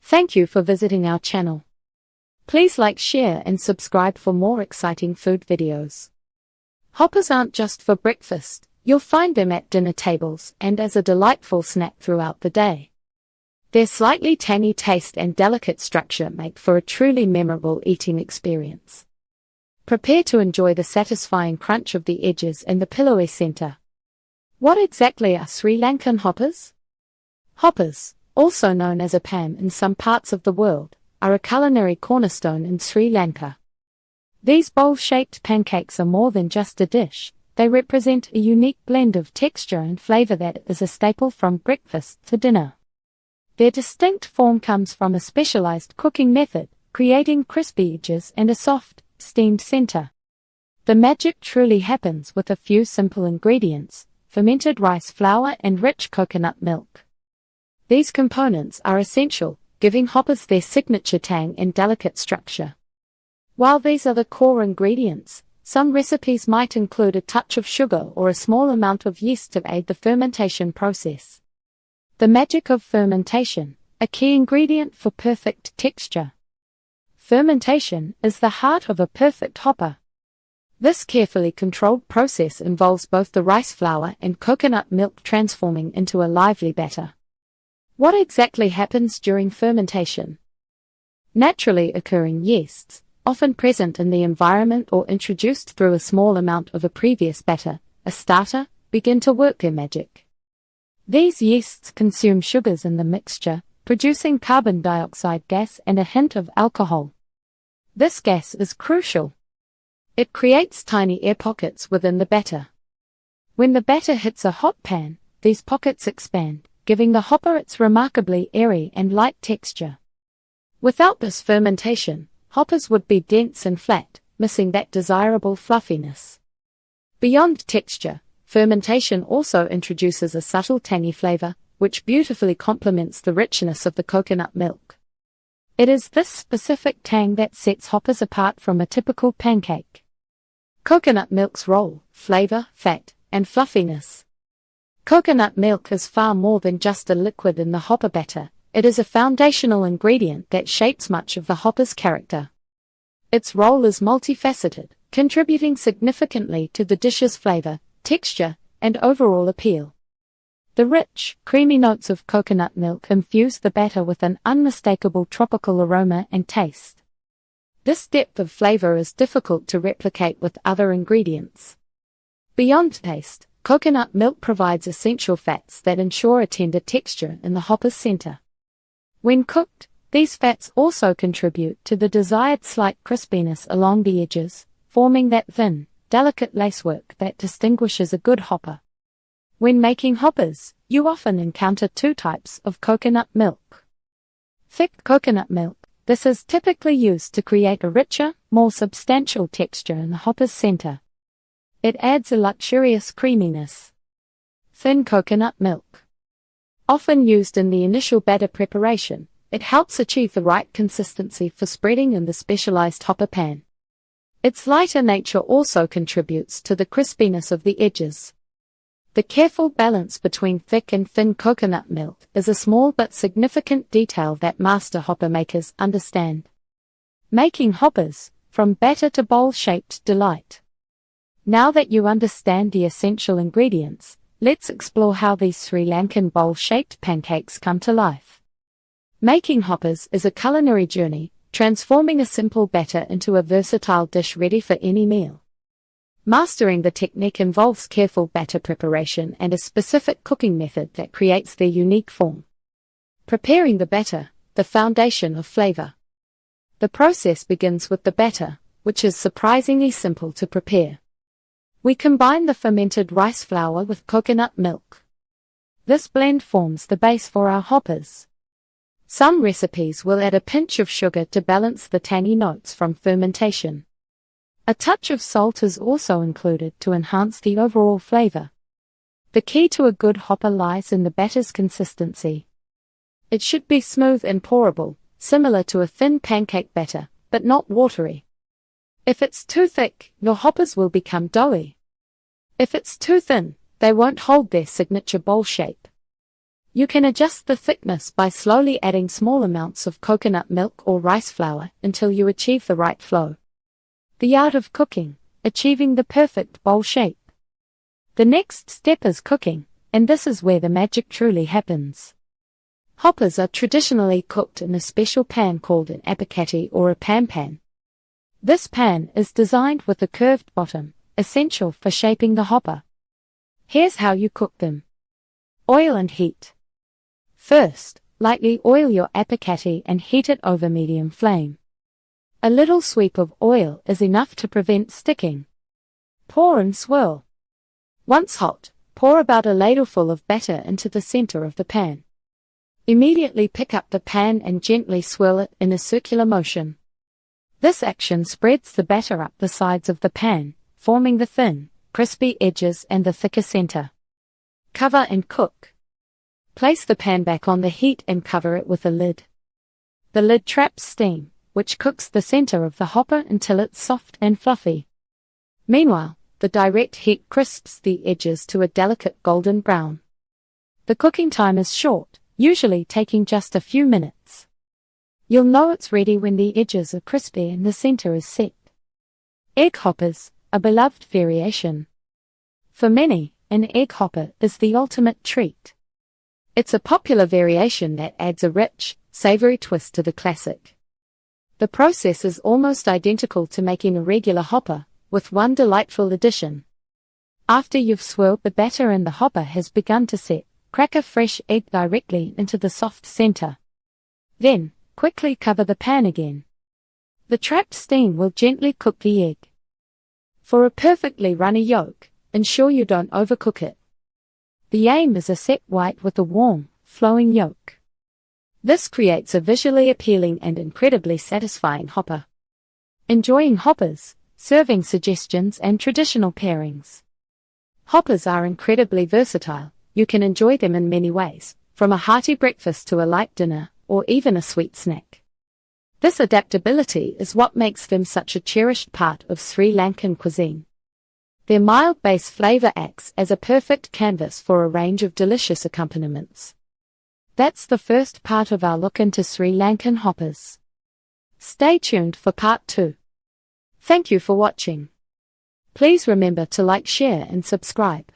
Thank you for visiting our channel. Please like, share and subscribe for more exciting food videos. Hoppers aren't just for breakfast, you'll find them at dinner tables and as a delightful snack throughout the day. Their slightly tangy taste and delicate structure make for a truly memorable eating experience. Prepare to enjoy the satisfying crunch of the edges and the pillowy center. What exactly are Sri Lankan hoppers? Hoppers, also known as appam in some parts of the world, are a culinary cornerstone in Sri Lanka. These bowl-shaped pancakes are more than just a dish, they represent a unique blend of texture and flavor that is a staple from breakfast to dinner. Their distinct form comes from a specialized cooking method, creating crispy edges and a soft, steamed center. The magic truly happens with a few simple ingredients: fermented rice flour and rich coconut milk. These components are essential, giving hoppers their signature tang and delicate structure. While these are the core ingredients, some recipes might include a touch of sugar or a small amount of yeast to aid the fermentation process. The magic of fermentation, a key ingredient for perfect texture. Fermentation is the heart of a perfect hopper. This carefully controlled process involves both the rice flour and coconut milk transforming into a lively batter. What exactly happens during fermentation? Naturally occurring yeasts, often present in the environment or introduced through a small amount of a previous batter, a starter, begin to work their magic. These yeasts consume sugars in the mixture, producing carbon dioxide gas and a hint of alcohol. This gas is crucial. It creates tiny air pockets within the batter. When the batter hits a hot pan, these pockets expand, giving the hopper its remarkably airy and light texture. Without this fermentation, hoppers would be dense and flat, missing that desirable fluffiness. Beyond texture, fermentation also introduces a subtle tangy flavor, which beautifully complements the richness of the coconut milk. It is this specific tang that sets hoppers apart from a typical pancake. Coconut milk's role: flavor, fat, and fluffiness. Coconut milk is far more than just a liquid in the hopper batter. It is a foundational ingredient that shapes much of the hopper's character. Its role is multifaceted, contributing significantly to the dish's flavor, texture, and overall appeal. The rich, creamy notes of coconut milk infuse the batter with an unmistakable tropical aroma and taste. This depth of flavor is difficult to replicate with other ingredients. Beyond taste, coconut milk provides essential fats that ensure a tender texture in the hopper's center. When cooked, these fats also contribute to the desired slight crispiness along the edges, forming that thin, delicate lacework that distinguishes a good hopper. When making hoppers, you often encounter two types of coconut milk. Thick coconut milk. This is typically used to create a richer, more substantial texture in the hopper's center. It adds a luxurious creaminess. Thin coconut milk. Often used in the initial batter preparation, it helps achieve the right consistency for spreading in the specialized hopper pan. Its lighter nature also contributes to the crispiness of the edges. The careful balance between thick and thin coconut milk is a small but significant detail that master hopper makers understand. Making hoppers, from batter to bowl-shaped delight. Now that you understand the essential ingredients, let's explore how these Sri Lankan bowl-shaped pancakes come to life. Making hoppers is a culinary journey, transforming a simple batter into a versatile dish ready for any meal. Mastering the technique involves careful batter preparation and a specific cooking method that creates their unique form. Preparing the batter, the foundation of flavor. The process begins with the batter, which is surprisingly simple to prepare. We combine the fermented rice flour with coconut milk. This blend forms the base for our hoppers. Some recipes will add a pinch of sugar to balance the tangy notes from fermentation. A touch of salt is also included to enhance the overall flavor. The key to a good hopper lies in the batter's consistency. It should be smooth and pourable, similar to a thin pancake batter, but not watery. If it's too thick, your hoppers will become doughy. If it's too thin, they won't hold their signature bowl shape. You can adjust the thickness by slowly adding small amounts of coconut milk or rice flour until you achieve the right flow. The art of cooking, achieving the perfect bowl shape. The next step is cooking, and this is where the magic truly happens. Hoppers are traditionally cooked in a special pan called an appa or a pan. This pan is designed with a curved bottom, essential for shaping the hopper. Here's how you cook them. Oil and heat. First, lightly oil your appa and heat it over medium flame. A little sweep of oil is enough to prevent sticking. Pour and swirl. Once hot, pour about a ladleful of batter into the center of the pan. Immediately pick up the pan and gently swirl it in a circular motion. This action spreads the batter up the sides of the pan, forming the thin, crispy edges and the thicker center. Cover and cook. Place the pan back on the heat and cover it with a lid. The lid traps steam, which cooks the center of the hopper until it's soft and fluffy. Meanwhile, the direct heat crisps the edges to a delicate golden brown. The cooking time is short, usually taking just a few minutes. You'll know it's ready when the edges are crispy and the center is set. Egg hoppers, a beloved variation. For many, an egg hopper is the ultimate treat. It's a popular variation that adds a rich, savory twist to the classic. The process is almost identical to making a regular hopper, with one delightful addition. After you've swirled the batter and the hopper has begun to set, crack a fresh egg directly into the soft center. Then, quickly cover the pan again. The trapped steam will gently cook the egg. For a perfectly runny yolk, ensure you don't overcook it. The aim is a set white with a warm, flowing yolk. This creates a visually appealing and incredibly satisfying hopper. Enjoying hoppers, serving suggestions and traditional pairings. Hoppers are incredibly versatile. You can enjoy them in many ways, from a hearty breakfast to a light dinner, or even a sweet snack. This adaptability is what makes them such a cherished part of Sri Lankan cuisine. Their mild base flavor acts as a perfect canvas for a range of delicious accompaniments. That's the first part of our look into Sri Lankan hoppers. Stay tuned for part 2. Thank you for watching. Please remember to like, share and subscribe.